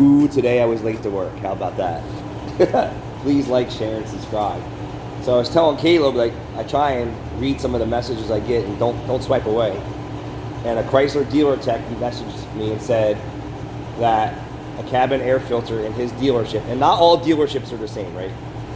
Ooh, today I was late to work. How about that? Please like, share, and subscribe. So I was telling Caleb, like, I try and read some of the messages I get and don't swipe away. And a Chrysler dealer tech messaged me and said that a cabin air filter in his dealership, and not all dealerships are the same, right?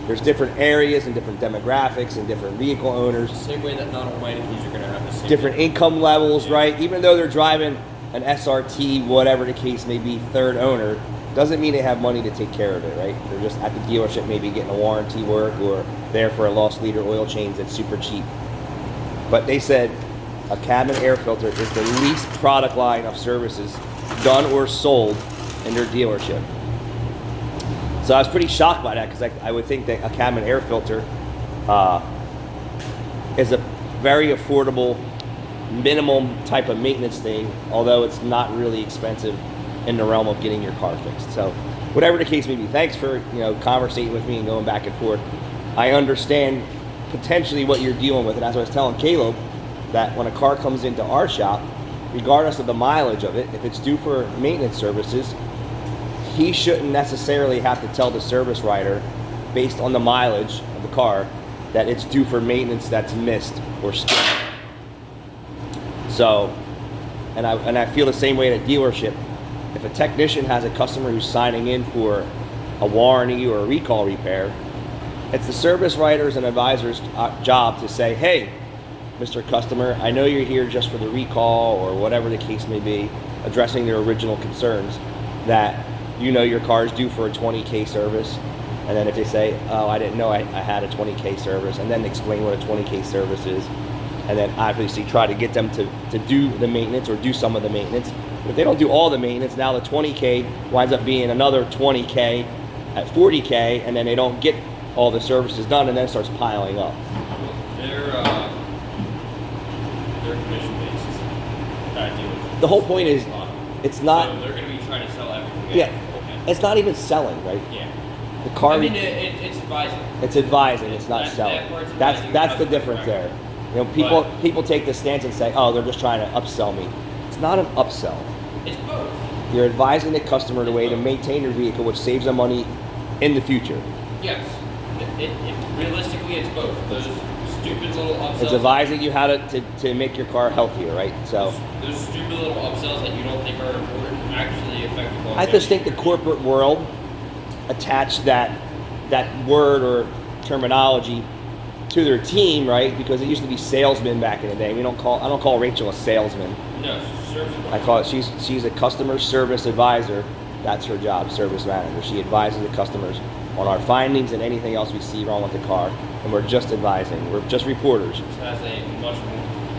There's different areas and different demographics and different vehicle owners. The same way that not all Meinekes are going to have the same. Different income levels, right? Even though they're driving an SRT, whatever the case may be, third owner, doesn't mean they have money to take care of it, right? They're just at the dealership maybe getting a warranty work or there for a lost leader oil change that's super cheap. But they said a cabin air filter is the least product line of services done or sold in their dealership. So I was pretty shocked by that because I would think that a cabin air filter is a very affordable, minimum type of maintenance thing, although it's not really expensive in the realm of getting your car fixed. So whatever the case may be, thanks for conversating with me and going back and forth. I understand potentially what you're dealing with, and as I was telling Caleb, that when a car comes into our shop, regardless of the mileage of it, if it's due for maintenance services, he shouldn't necessarily have to tell the service writer, based on the mileage of the car, that it's due for maintenance that's missed or skipped. So, and I feel the same way at a dealership. If a technician has a customer who's signing in for a warranty or a recall repair, it's the service writer's and advisor's job to say, hey, Mr. Customer, I know you're here just for the recall or whatever the case may be, addressing their original concerns, that your car is due for a 20K service. And then if they say, oh, I didn't know I had a 20K service, and then explain what a 20K service is, and then obviously try to get them to do the maintenance or do some of the maintenance. But if they don't do all the maintenance, now the 20K winds up being another 20K at 40K, and then they don't get all the services done, and then it starts piling up. Their commission based. The whole point is, it's not. So they're going to be trying to sell everything. Yeah, it's not even selling, right? Yeah. The car. I mean, it's advising. It's advising. It's not selling. That's the difference there. People take the stance and say, oh, they're just trying to upsell me. It's not an upsell. It's both. You're advising the customer the way to maintain your vehicle, which saves them money in the future. Yes. Realistically, it's both. Those stupid little upsells. It's advising you how to make your car healthier, right? So those stupid little upsells that you don't think are important actually affect the quality. I just think the corporate world attached that word or terminology to their team, right? Because it used to be salesmen back in the day. I don't call Rachel a salesman. No, she's a service advisor. I call it she's a customer service advisor. That's her job, service manager. She advises the customers on our findings and anything else we see wrong with the car, and we're just advising. We're just reporters. It has a much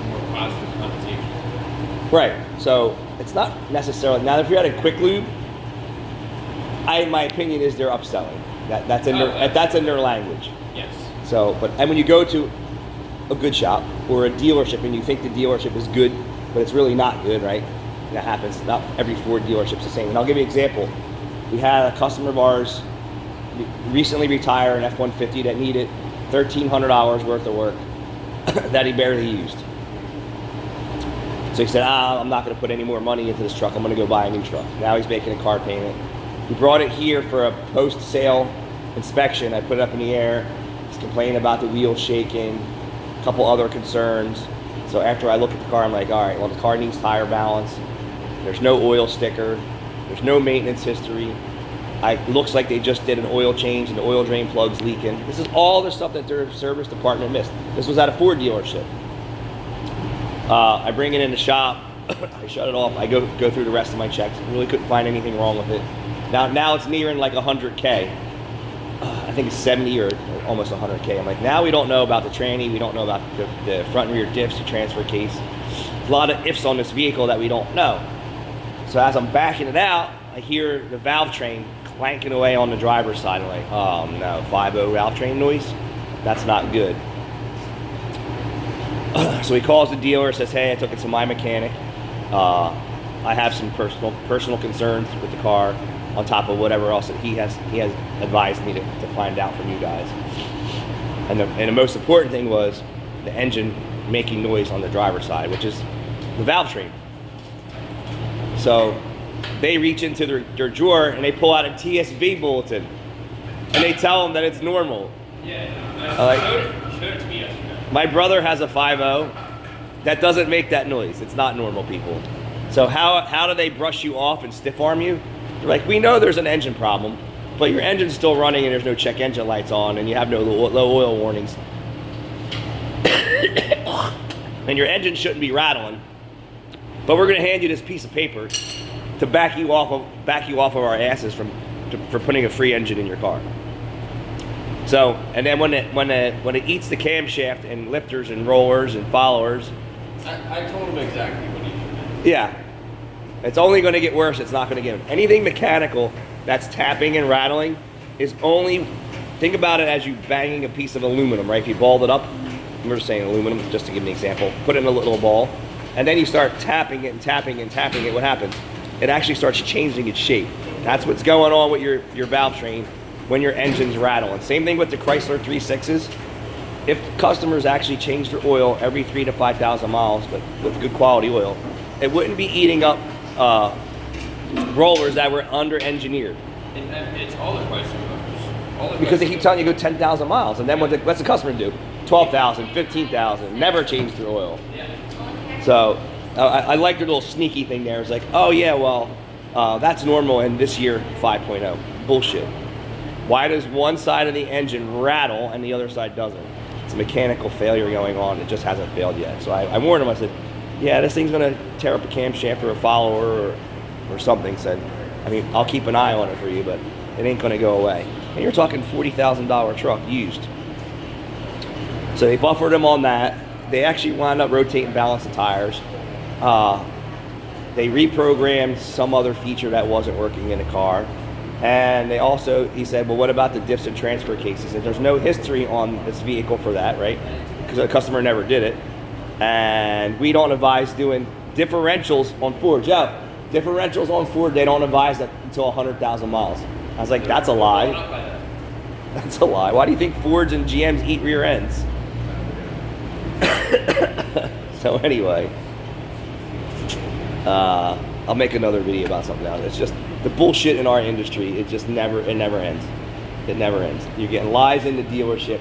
more positive connotation. Right. So it's not necessarily now. If you're at a quick lube, my opinion is they're upselling. That's in their language. Yes. So, and when you go to a good shop or a dealership and you think the dealership is good, but it's really not good, right? And that happens. Not every Ford dealership's the same. And I'll give you an example. We had a customer of ours recently retire an F-150 that needed $1,300 worth of work that he barely used. So he said, I'm not going to put any more money into this truck. I'm going to go buy a new truck. Now he's making a car payment. He brought it here for a post-sale inspection. I put it up in the air. He's complaining about the wheels shaking, a couple other concerns. So after I look at the car, I'm like, all right, well, the car needs tire balance. There's no oil sticker. There's no maintenance history. It looks like they just did an oil change and the oil drain plug's leaking. This is all the stuff that their service department missed. This was at a Ford dealership. I bring it in the shop. I shut it off. I go through the rest of my checks. Really couldn't find anything wrong with it. Now it's nearing like 100K. I think it's 70 or almost 100K. I'm like, now we don't know about the tranny. We don't know about the front and rear diffs, the transfer case. There's a lot of ifs on this vehicle that we don't know. So as I'm backing it out, I hear the valve train clanking away on the driver's side. I'm like, oh no, 5.0 valve train noise? That's not good. So he calls the dealer, says, hey, I took it to my mechanic. I have some personal concerns with the car on top of whatever else that he has advised me to find out from you guys. And the most important thing was the engine making noise on the driver's side, which is the valve train. So they reach into their drawer and they pull out a TSB bulletin and they tell them that it's normal. Yeah, showed it to me yesterday. My brother has a 5.0 that doesn't make that noise. It's not normal, people. So how do they brush you off and stiff arm you? They're like, we know there's an engine problem, but your engine's still running and there's no check engine lights on and you have no low oil warnings. And your engine shouldn't be rattling. But we're going to hand you this piece of paper to back you off of our asses for putting a free engine in your car. So, and then when it eats the camshaft and lifters and rollers and followers, I told him exactly what he should yeah, it's only going to get worse. It's not going to get anything mechanical that's tapping and rattling is only. Think about it as you banging a piece of aluminum, right? If you balled it up, we're just saying aluminum, just to give an example. Put it in a little ball, and then you start tapping it and tapping and tapping it. What happens? It actually starts changing its shape. That's what's going on with your valve train when your engine's rattling. Same thing with the Chrysler 3.6s. If customers actually change their oil every 3,000 to 5,000 miles, but with good quality oil, it wouldn't be eating up rollers that were under-engineered. It's all the Chrysler motors. Because they keep telling you to go 10,000 miles, and then what's the customer do? 12,000, 15,000, never change their oil. Yeah. So I like their little sneaky thing there. It's like, oh yeah, well, that's normal in this year 5.0. Bullshit. Why does one side of the engine rattle and the other side doesn't? It's a mechanical failure going on. It just hasn't failed yet. So I warned him. I said, yeah, this thing's going to tear up a camshaft or a follower or something. Said, I mean, I'll keep an eye on it for you, but it ain't going to go away. And you're talking $40,000 truck used. So they buffered him on that. They actually wound up rotating balance the tires. They reprogrammed some other feature that wasn't working in the car. And they also, he said, well, what about the diffs and transfer cases? And there's no history on this vehicle for that, right? Because the customer never did it. And we don't advise doing differentials on Ford. Joe, differentials on Ford, they don't advise that until 100,000 miles. I was like, that's a lie. That's a lie. Why do you think Fords and GMs eat rear ends? So anyway, I'll make another video about something else. It's just the bullshit in our industry. It never ends. It never ends. You're getting lies in the dealership,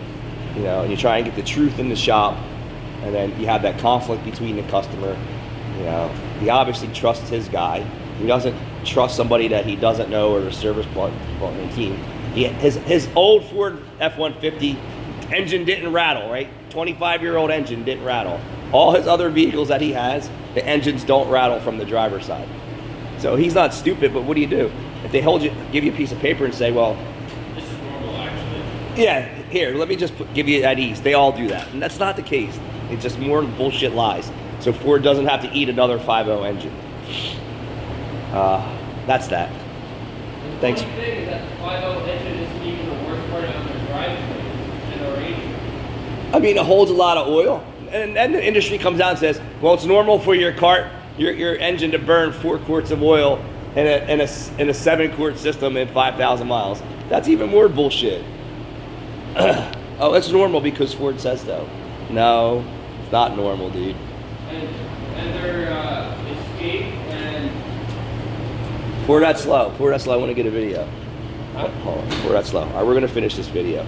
and you try and get the truth in the shop, and then you have that conflict between the customer. He obviously trusts his guy. He doesn't trust somebody that he doesn't know or the service partner team. His old Ford F-150 engine didn't rattle, right? 25-year-old engine didn't rattle. All his other vehicles that he has, the engines don't rattle from the driver's side. So he's not stupid, but what do you do? If they give you a piece of paper and say, well, this is normal actually. Yeah, here, let me just give you at ease. They all do that, and that's not the case. It's just more bullshit lies. So Ford doesn't have to eat another 5.0 engine. That's that. Thanks. The funny thing is that the 5.0 engine isn't even the worst part of the drivetrain and the radiator. I mean, it holds a lot of oil. And then the industry comes out and says, well, it's normal for your engine to burn 4 quarts of oil in a 7-quart system in 5,000 miles. That's even more bullshit. Oh, it's normal because Ford says so. No, it's not normal, dude. And their escape and... Pour that slow. I want to get a video. Pour that slow. All right, we're going to finish this video.